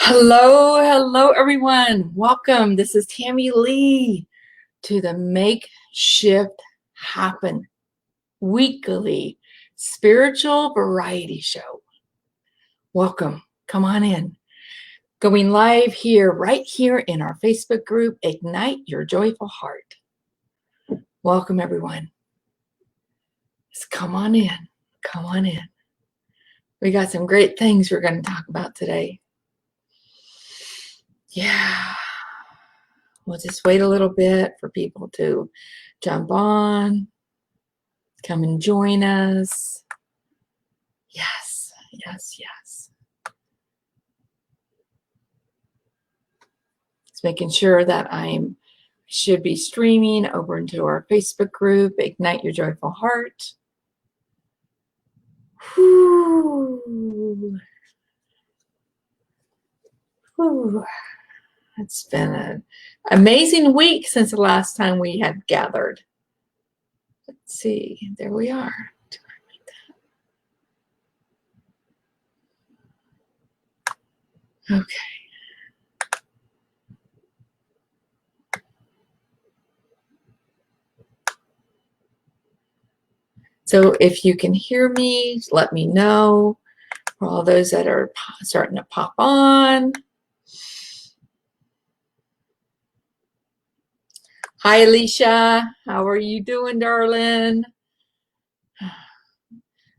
Hello, everyone. Welcome. This is Tammy Lee to the Make Shift Happen weekly spiritual variety show. Welcome. Come on in. Going live here, right here in our Facebook group, Ignite Your Joyful Heart. Welcome, everyone. Just come on in. Come on in. We got some great things we're going to talk about today. Yeah. We'll just wait a little bit for people to jump on, come and join us. Yes. Just making sure that should be streaming over into our Facebook group, Ignite Your Joyful Heart. Whew. It's been an amazing week since the last time we had gathered. Let's see, there we are. Okay. So if you can hear me, let me know. For all those that are starting to pop on. Hi, Alicia. How are you doing, darling?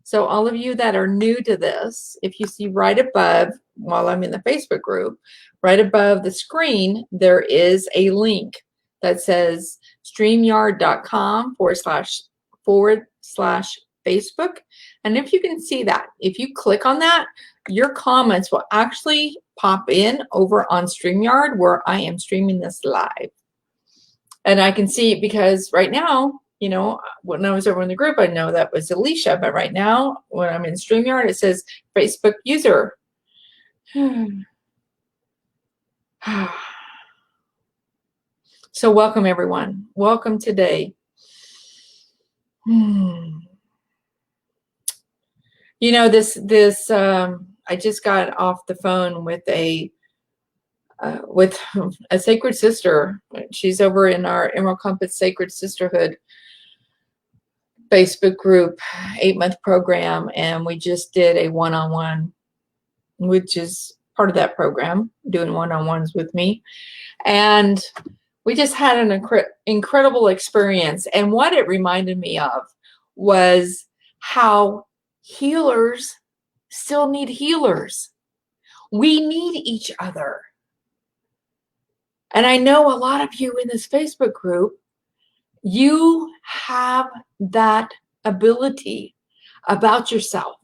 So all of you that are new to this, if you see right above, while I'm in the Facebook group, right above the screen, there is a link that says streamyard.com/Facebook. And if you can see that, if you click on that, your comments will actually pop in over on StreamYard where I am streaming this live. And I can see because right now, you know, when I was over in the group, I know that was Alicia, but right now when I'm in StreamYard, it says Facebook user. So welcome, everyone. Welcome today. You know, I just got off the phone with a sacred sister. She's over in our Emerald Compass Sacred Sisterhood Facebook group, 8-month program, and we just did a one-on-one, which is part of that program, doing one-on-ones with me. And we just had an incredible experience. And what it reminded me of was how healers still need healers. We need each other. And I know a lot of you in this Facebook group, you have that ability about yourself.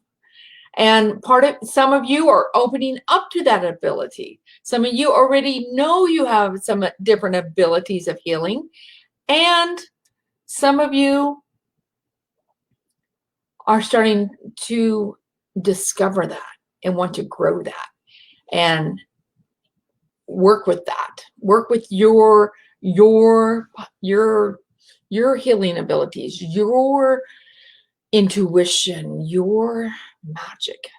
And some of you are opening up to that ability. Some of you already know you have some different abilities of healing. And some of you are starting to discover that and want to grow that and work with that. Work with your healing abilities, your intuition, your magic.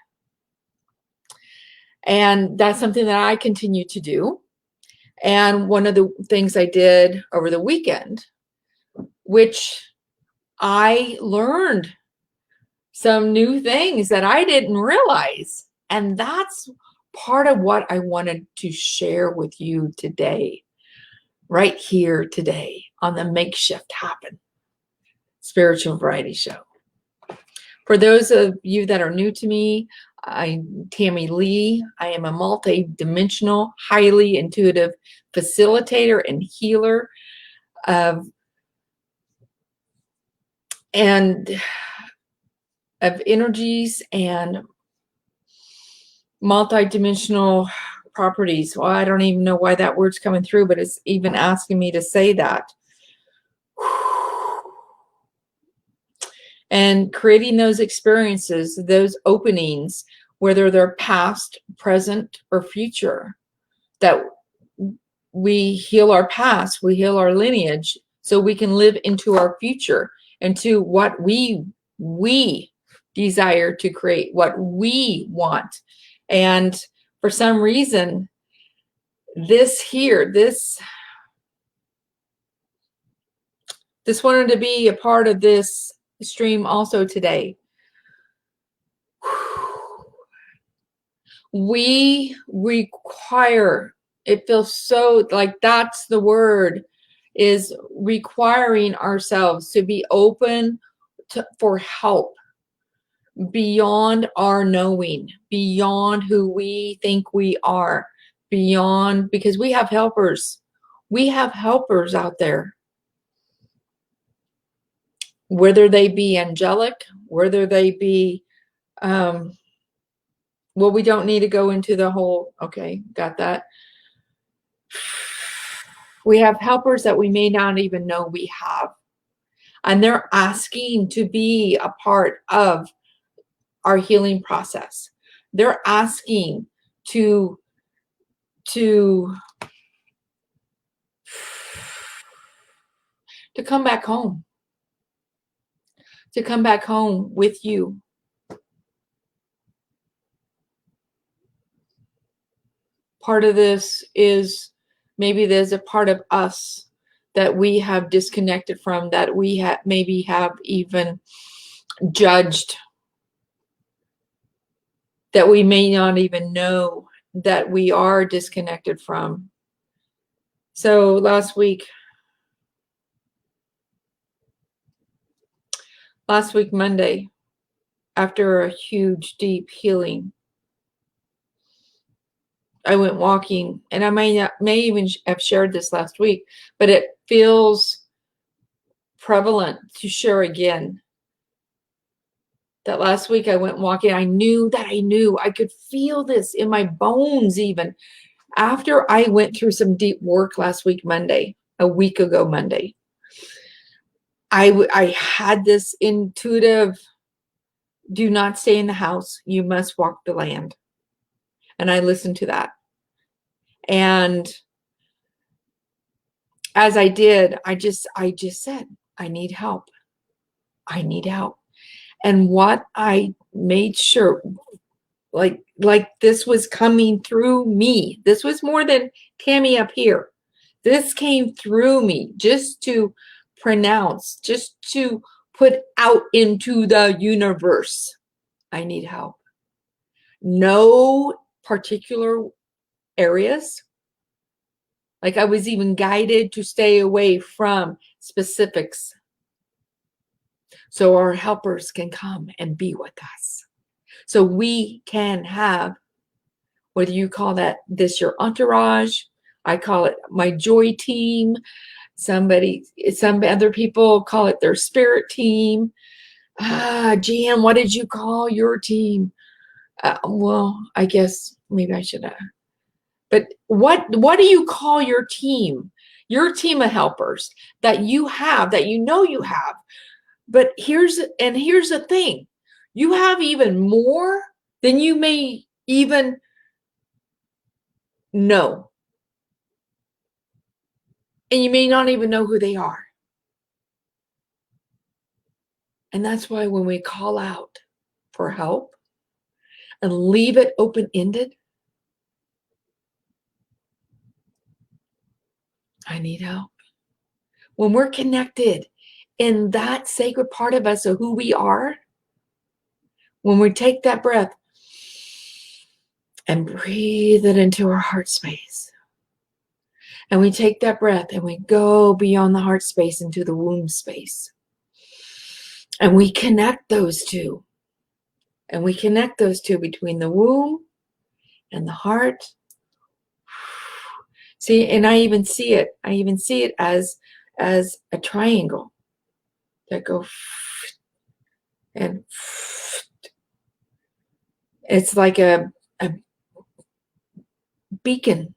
And that's something that I continue to do. And one of the things I did over the weekend, which I learned some new things that I didn't realize. And that's part of what I wanted to share with you today, right here today on the Make Shift Happen Spiritual Variety Show. For those of you that are new to me, I'm Tammy Lee. I am a multi-dimensional, highly intuitive facilitator and healer of energies and multi-dimensional properties. Well, I don't even know why that word's coming through, but it's even asking me to say that. And creating those experiences, those openings, whether they're past, present, or future, that we heal our past, we heal our lineage, so we can live into our future, into what we desire to create, what we want. And for some reason, this here, this wanted to be a part of this stream also today. We require, it feels so like that's the word, is requiring ourselves to be open for help beyond our knowing, beyond who we think we are, beyond, because we have helpers. We have helpers out there. Whether they be angelic, whether they be, well, we don't need to go into the whole, okay, got that. We have helpers that we may not even know we have. And they're asking to be a part of our healing process. They're asking to come back home. To come back home with you. Part of this is maybe there's a part of us that we have disconnected from, that we maybe have even judged, that we may not even know that we are disconnected from. So last week Monday, after a huge deep healing, I went walking, and I may even have shared this last week, but it feels prevalent to share again. That last week I went walking. I knew I could feel this in my bones even. After I went through some deep work last week Monday, a week ago Monday, I had this intuitive, do not stay in the house, you must walk the land. And I listened to that. And as I did, I just said, I need help. I need help. And what I made sure, like this was coming through me. This was more than Tammy up here. This came through me just to pronounce, just to put out into the universe. I need help. No particular areas. Like I was even guided to stay away from specifics, so our helpers can come and be with us. So we can have, whether you call this your entourage, I call it my joy team. Some other people call it their spirit team. Jan, what did you call your team? Well, I guess maybe I should have. But what do you call your team? Your team of helpers that you have, that you know you have. But here's the thing. You have even more than you may even know. And you may not even know who they are. And that's why when we call out for help and leave it open-ended, I need help. When we're connected in that sacred part of us of who we are, when we take that breath and breathe it into our heart space, and we take that breath and we go beyond the heart space into the womb space, and we connect those two, between the womb and the heart. See, and I even see it as a triangle that go, and it's like a beacon.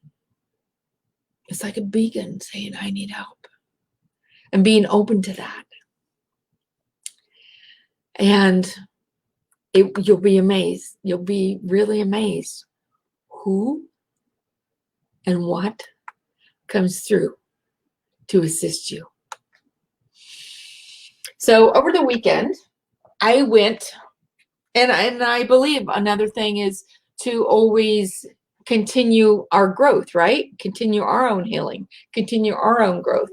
It's like a beacon saying, I need help, and being open to that. And you'll be amazed. You'll be really amazed who and what comes through to assist you. So over the weekend, I went, and I believe another thing is to always continue our growth, right? Continue our own healing, continue our own growth.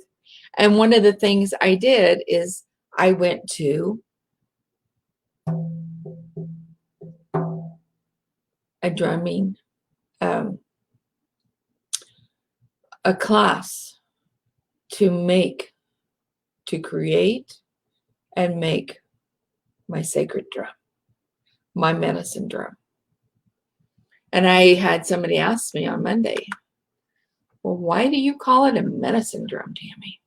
And one of the things I did is I went to a drumming, a class to create and make my sacred drum, my medicine drum. And I had somebody ask me on Monday, well, why do you call it a medicine drum, Tammy?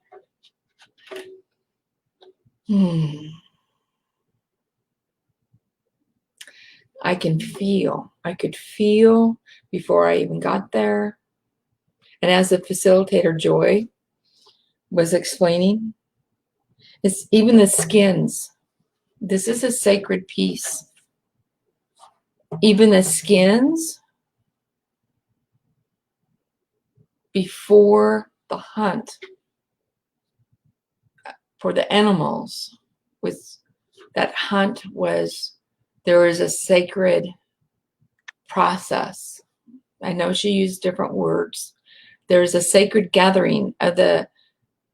I could feel before I even got there. And as the facilitator, Joy, was explaining, it's even the skins. This is a sacred piece. Even the skins before the hunt for the animals, with that hunt was, there was a sacred process. I know she used different words. There's a sacred gathering of the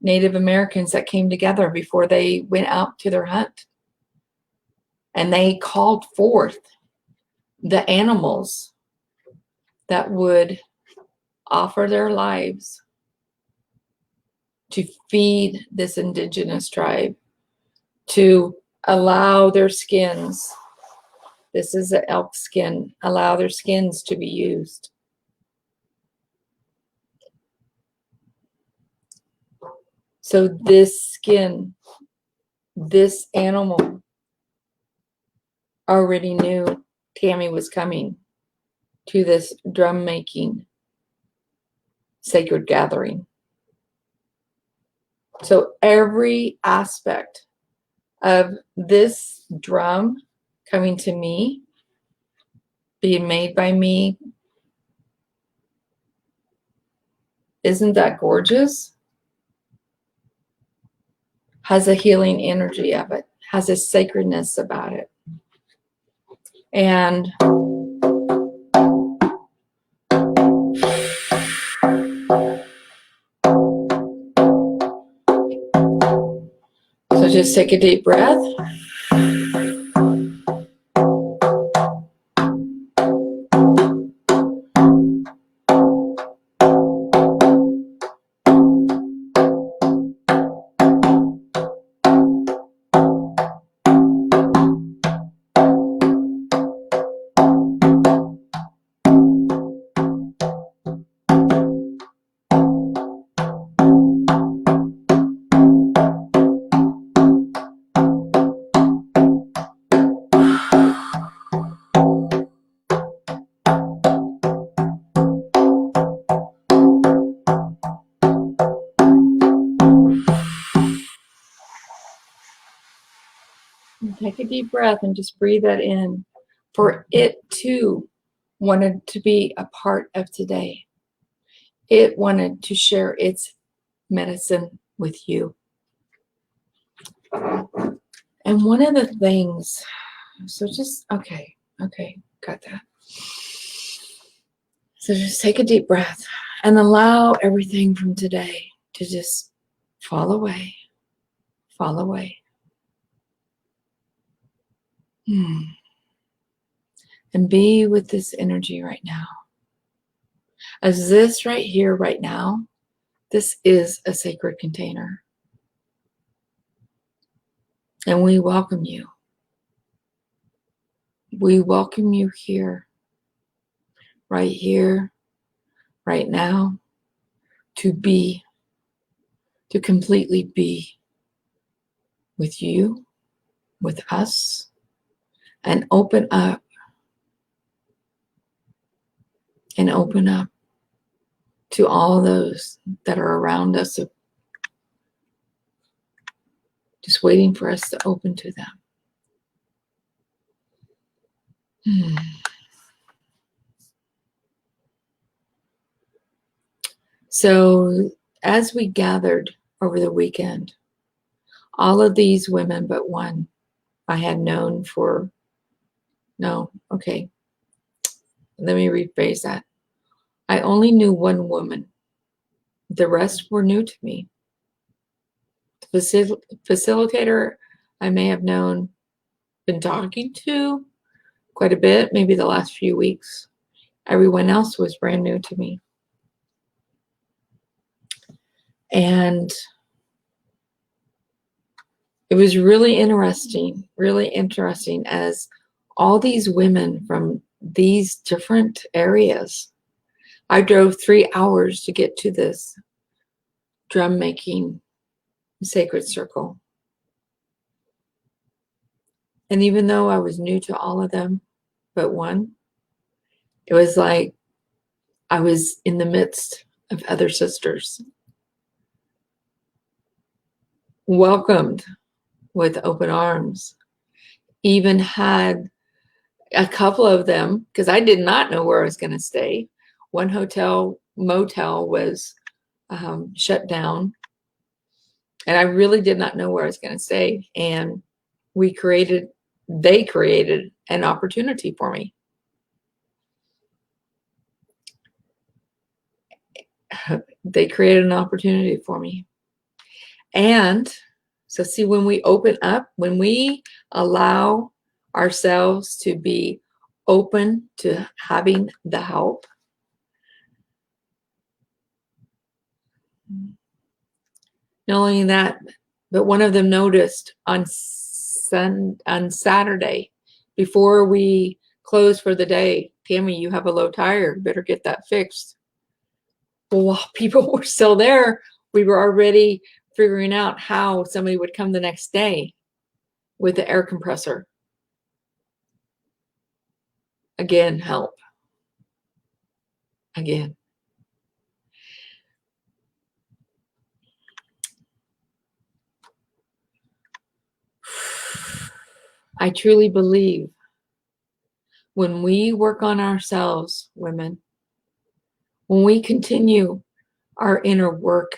Native Americans that came together before they went out to their hunt. And they called forth the animals that would offer their lives to feed this indigenous tribe, to allow their skins, this is an elk skin, allow their skins to be used. So this skin, this animal already knew Tammy was coming to this drum making sacred gathering. So every aspect of this drum coming to me, being made by me, isn't that gorgeous? Has a healing energy of it, has a sacredness about it. And so just take a deep breath. Take a deep breath and just breathe that in. For it too wanted to be a part of today. It wanted to share its medicine with you. And one of the things, so just, okay, got that. So just take a deep breath and allow everything from today to just fall away, fall away. And be with this energy right now. As this right here, right now, this is a sacred container. And we welcome you. We welcome you here, right now, to be, to completely be with you, with us, and open up to all those that are around us, just waiting for us to open to them. So as we gathered over the weekend, all of these women but one I had known for, let me rephrase that. I only knew one woman. The rest were new to me. The facilitator I may have been talking to quite a bit, maybe the last few weeks. Everyone else was brand new to me. And it was really interesting as all these women from these different areas. I drove 3 hours to get to this drum making sacred circle. And even though I was new to all of them but one, it was like I was in the midst of other sisters, welcomed with open arms. Even had a couple of them, because I did not know where I was going to stay. One motel was shut down, and I really did not know where I was going to stay. And they created an opportunity for me. They created an opportunity for me. And so see, when we open up, when we allow ourselves to be open to having the help, not only that, but one of them noticed on Saturday, before we closed for the day, Tammy, you have a low tire, better get that fixed. Well, while people were still there, we were already figuring out how somebody would come the next day with the air compressor. Again, help. Again. I truly believe when we work on ourselves, women, when we continue our inner work,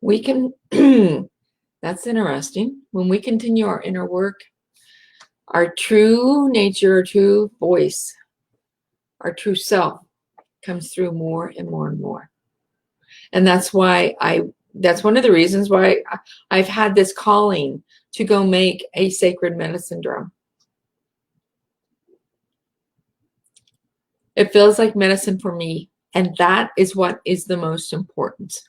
we can, that's interesting. When we continue our inner work, our true nature, our true voice, our true self comes through more and more and more. And that's why that's one of the reasons why I've had this calling to go make a sacred medicine drum. It feels like medicine for me, and that is what is the most important.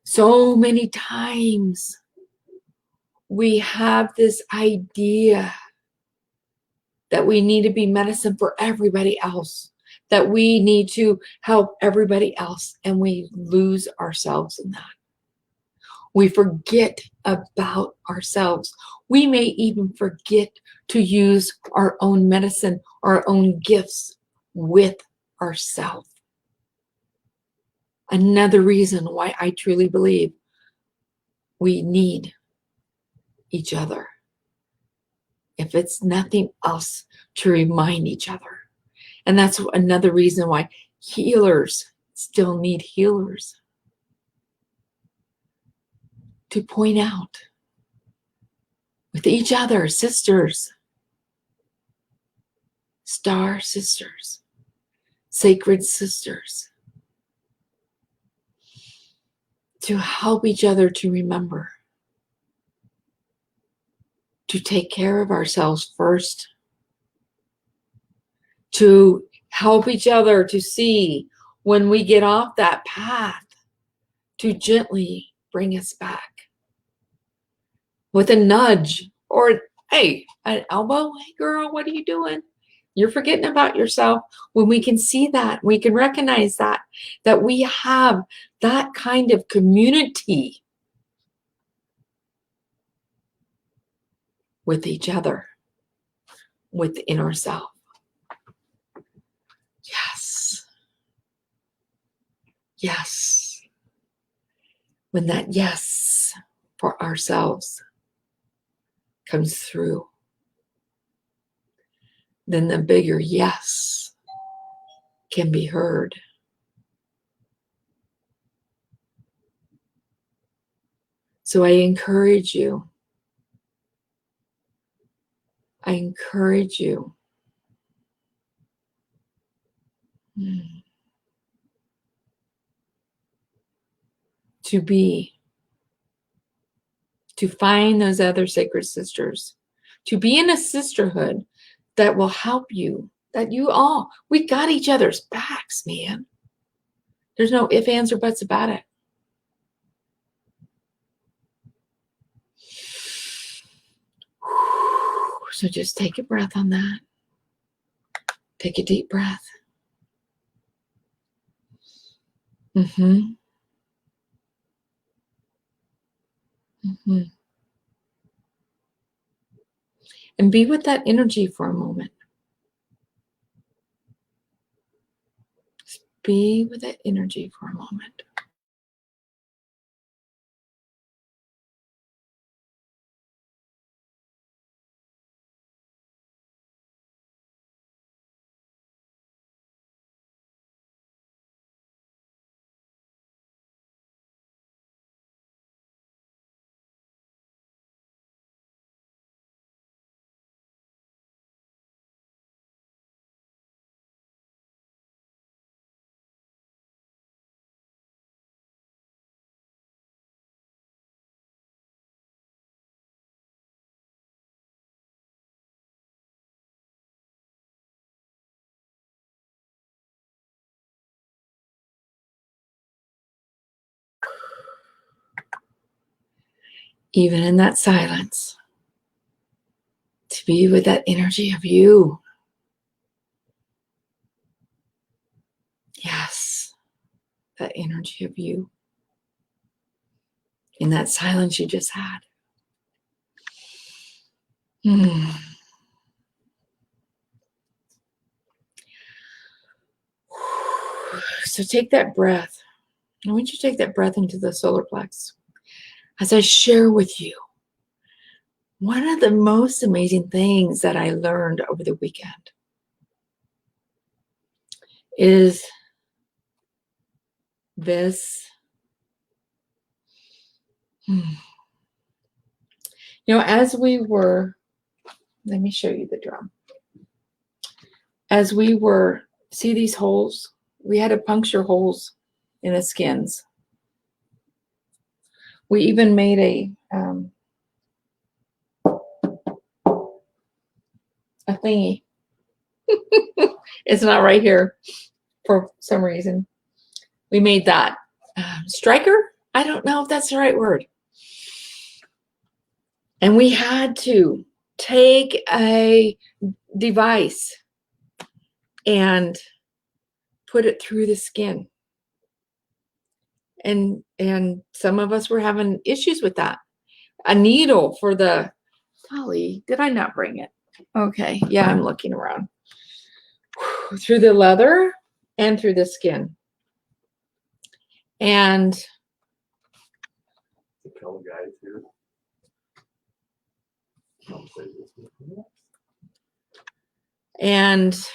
So many times we have this idea that we need to be medicine for everybody else, that we need to help everybody else, and we lose ourselves in that. We forget about ourselves. We may even forget to use our own medicine, our own gifts with ourselves. Another reason why I truly believe we need each other. If it's nothing else, to remind each other. And that's another reason why healers still need healers. To point out with each other, sisters, star sisters, sacred sisters, to help each other to remember to take care of ourselves first, to help each other to see when we get off that path, to gently bring us back with a nudge or, hey, an elbow. Hey, girl, what are you doing? You're forgetting about yourself. When we can see that, we can recognize that we have that kind of community with each other, within ourselves. Yes. Yes. When that yes for ourselves comes through, then the bigger yes can be heard. So I encourage you To be, to find those other sacred sisters, to be in a sisterhood that will help you, that you all, we got each other's backs, man. There's no ifs, ands, or buts about it. So just take a breath on that. Take a deep breath. Mm-hmm. Mm-hmm. And be with that energy for a moment. Just be with that energy for a moment. Even in that silence, to be with that energy of you. Yes, that energy of you. In that silence you just had. So take that breath. I want you to take that breath into the solar plex. As I share with you, one of the most amazing things that I learned over the weekend is this. As we were, let me show you the drum. As we were, see these holes? We had to puncture holes in the skins. We even made a thingy. It's not right here for some reason. We made that striker. I don't know if that's the right word. And we had to take a device and put it through the skin. And some of us were having issues with that. A needle for the, golly, did I not bring it? Okay, yeah, I'm looking around. Through the leather and through the skin. And the color guys here. And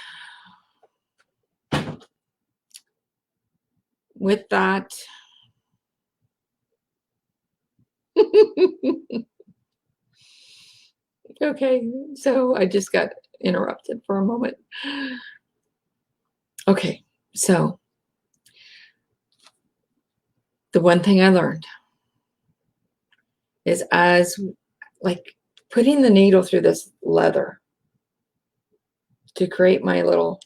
with that, okay, so I just got interrupted for a moment. Okay, so the one thing I learned is as like putting the needle through this leather to create my little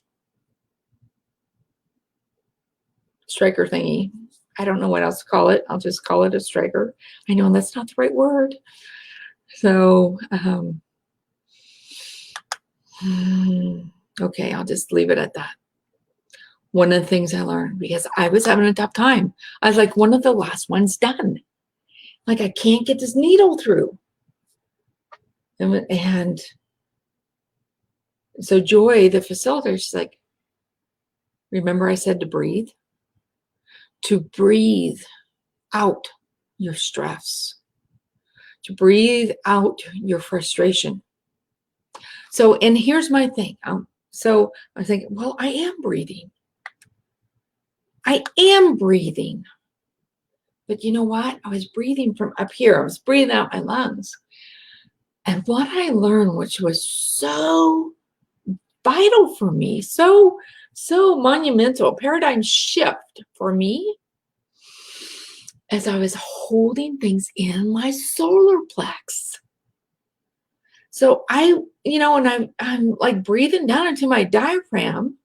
striker thingy. I don't know what else to call it. I'll just call it a striker. I know that's not the right word. So, okay, I'll just leave it at that. One of the things I learned, because I was having a tough time. I was like one of the last ones done. Like I can't get this needle through. And so Joy, the facilitator, she's like, remember I said to breathe? To breathe out your stress. To breathe out your frustration. So, and here's my thing. So I think, well, I am breathing. I am breathing. But you know what? I was breathing from up here. I was breathing out my lungs. And what I learned, which was so vital for me, so so monumental, paradigm shift for me as I was holding things in my solar plex. So and I'm like breathing down into my diaphragm.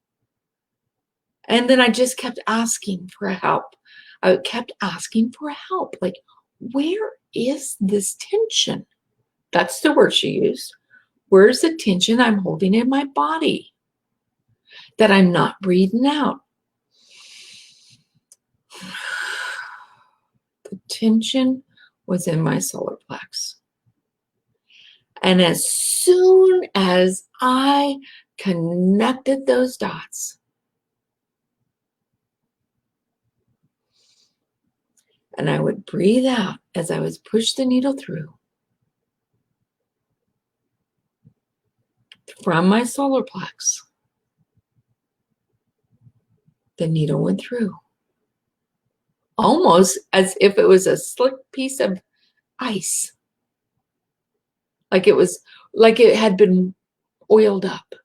And then I just kept asking for help. I kept asking for help. Like, where is this tension? That's the word she used. Where's the tension I'm holding in my body that I'm not breathing out? The tension was in my solar plex. And as soon as I connected those dots, and I would breathe out as I was pushed the needle through from my solar plex, the needle went through. Almost as if it was a slick piece of ice. Like it had been oiled up.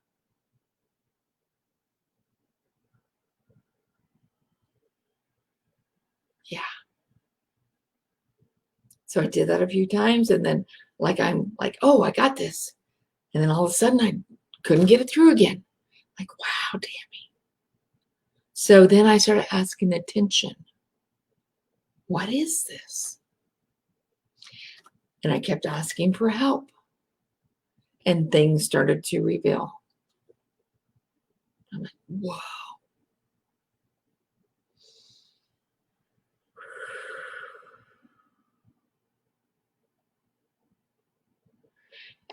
Yeah. So I did that a few times, and then I'm like, oh, I got this. And then all of a sudden I couldn't get it through again. Like, wow, Tammy. So then I started asking the tension, what is this? And I kept asking for help. And things started to reveal. I'm like, whoa.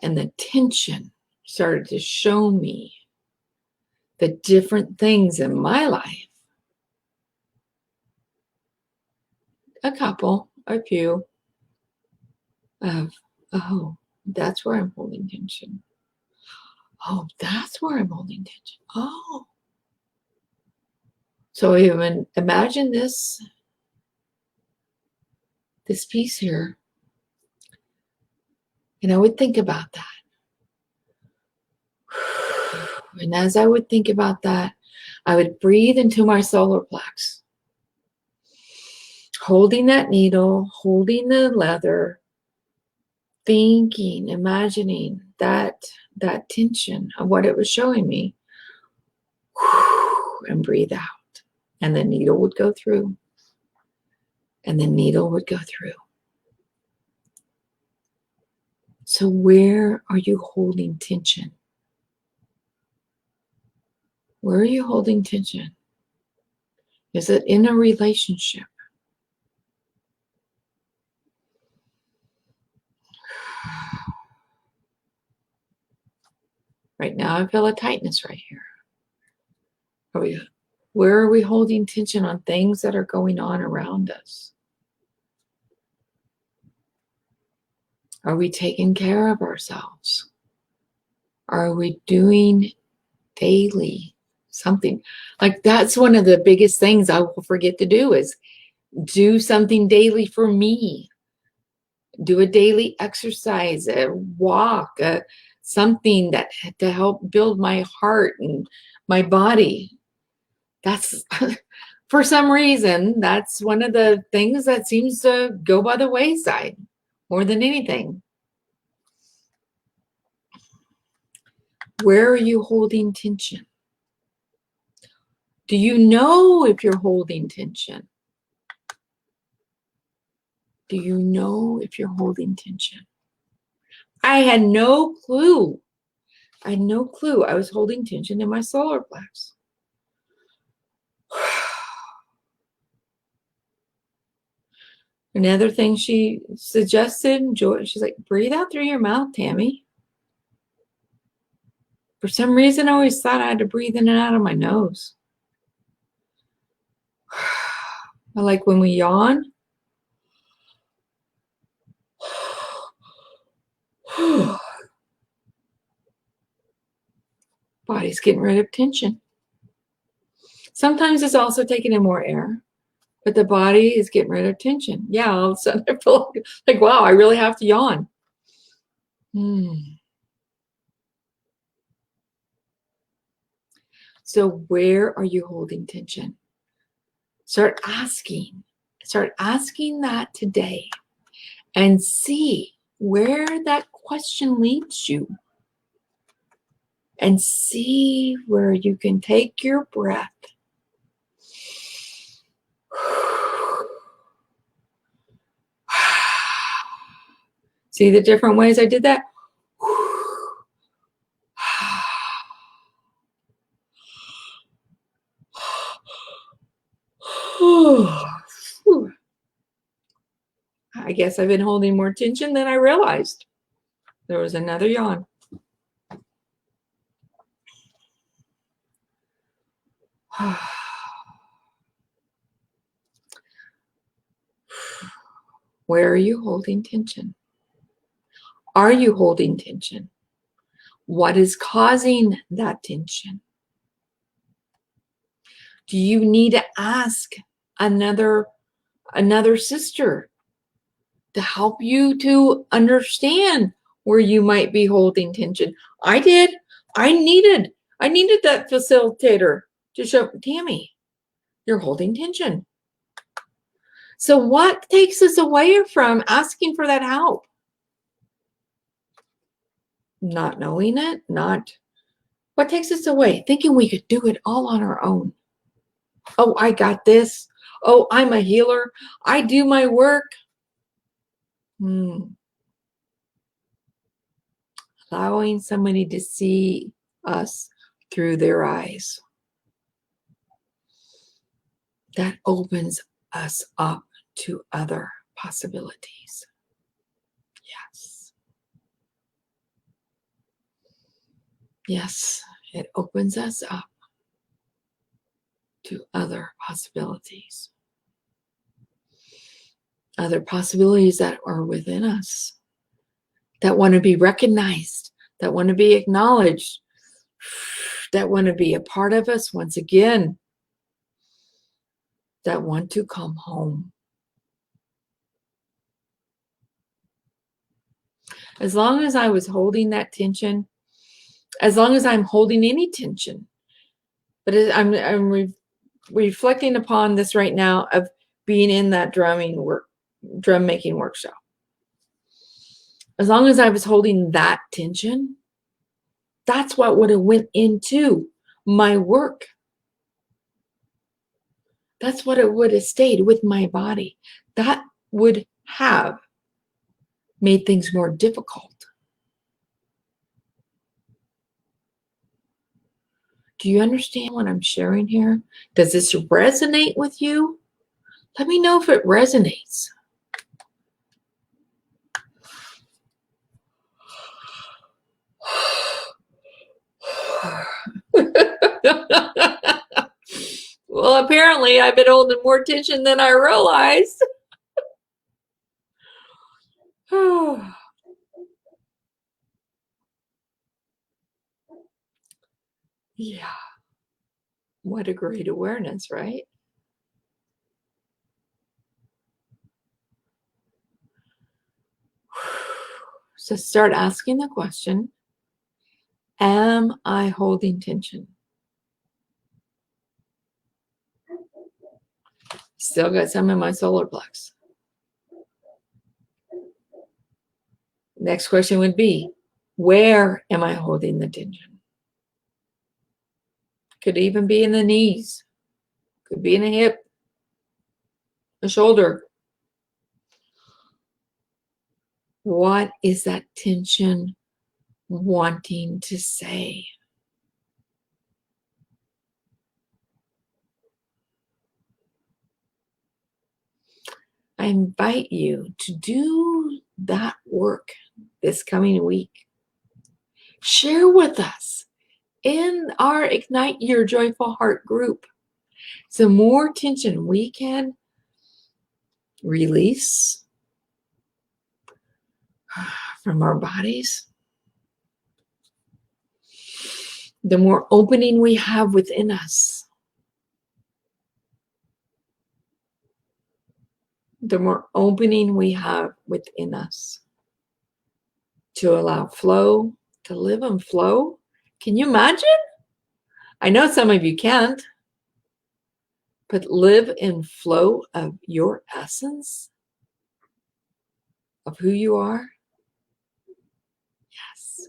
And the tension started to show me the different things in my life. A few of, oh, that's where I'm holding tension. Oh, that's where I'm holding tension. Oh. So even imagine this piece here. And I would think about that. And as I would think about that, I would breathe into my solar plex, holding that needle, holding the leather, thinking, imagining that tension of what it was showing me, and breathe out. And the needle would go through. And the needle would go through. So where are you holding tension? Where are you holding tension? Is it in a relationship? Right now I feel a tightness right here. Where are we holding tension on things that are going on around us? Are we taking care of ourselves? Are we doing daily something? Like, that's one of the biggest things I will forget to do, is do something daily for me. Do a daily exercise, a walk, something that to help build my heart and my body. That's for some reason, that's one of the things that seems to go by the wayside more than anything. Where are you holding tension? Do you know if you're holding tension? Do you know if you're holding tension? I had no clue. I had no clue I was holding tension in my solar plex. Another thing she suggested, she's like, breathe out through your mouth, Tammy. For some reason, I always thought I had to breathe in and out of my nose. I like when we yawn. Body's getting rid of tension. Sometimes it's also taking in more air, but the body is getting rid of tension. Yeah, all of a sudden I feel like wow, I really have to yawn. So where are you holding tension? Start asking that today and see where that question leads you. And see where you can take your breath. See the different ways I did that? I guess I've been holding more tension than I realized. There was another yawn. Where are you holding tension? Are you holding tension? What is causing that tension? Do you need to ask another sister to help you to understand where you might be holding tension? I did. I needed that facilitator to show, Tammy, you're holding tension. So what takes us away from asking for that help? Not knowing it, what takes us away? Thinking we could do it all on our own. Oh, I got this. Oh, I'm a healer. I do my work. Allowing somebody to see us through their eyes. That opens us up to other possibilities. Yes. Yes, it opens us up to other possibilities. Other possibilities that are within us, that want to be recognized, that want to be acknowledged, that want to be a part of us once again, that want to come home. As long as I was holding that tension, as long as I'm holding any tension, but I'm reflecting upon this right now of being in that drum making workshop. As long as I was holding that tension, that's what would have went into my work. That's what it would have stayed with my body. That would have made things more difficult. Do you understand what I'm sharing here? Does this resonate with you? Let me know if it resonates. Well, apparently I've been holding more tension than I realized. Yeah. What a great awareness, right? So start asking the question, am I holding tension? Still got some in my solar plex. Next question would be, where am I holding the tension? Could even be in the knees. Could be in a hip, a shoulder. What is that tension wanting to say? I invite you to do that work this coming week. Share with us in our Ignite Your Joyful Heart group some more tension we can release from our bodies. The more opening we have within us, the more opening we have within us to allow flow, to live in flow. Can you imagine? I know some of you can't, but live in flow of your essence, of who you are. Yes.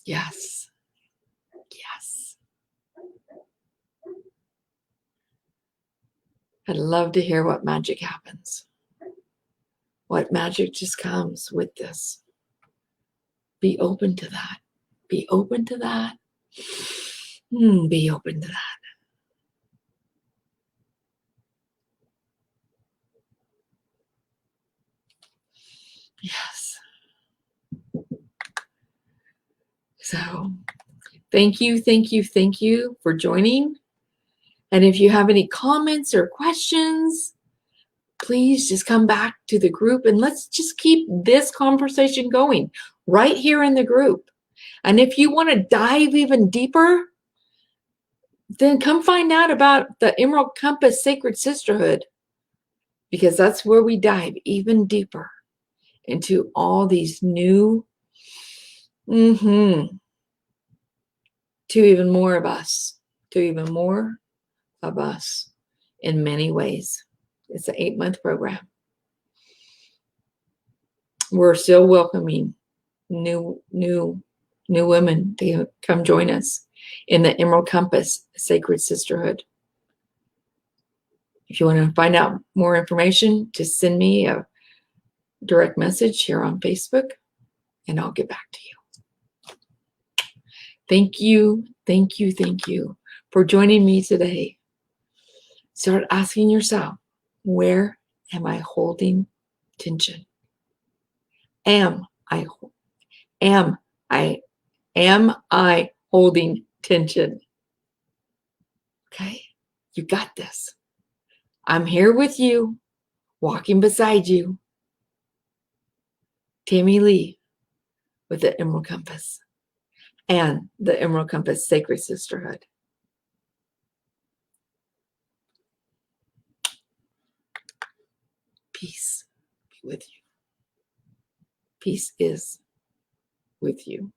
Yes. Yes. I'd love to hear what magic happens. What magic just comes with this. Be open to that. Be open to that. Be open to that. Yes. So thank you, thank you, thank you for joining. And if you have any comments or questions, please just come back to the group and let's just keep this conversation going right here in the group. And if you want to dive even deeper, then come find out about the Emerald Compass Sacred Sisterhood, because that's where we dive even deeper into all these new, to even more of us, to even more of us in many ways. It's an 8-month program. We're still welcoming new women to come join us in the Emerald Compass Sacred Sisterhood. If you want to find out more information, just send me a direct message here on Facebook and I'll get back to you. Thank you, thank you, thank you for joining me today. Start asking yourself, where am I holding tension? Am I holding tension? Okay, you got this. I'm here with you, walking beside you. Tammy Lee with the Emerald Compass and the Emerald Compass Sacred Sisterhood. Peace be with you. Peace is with you.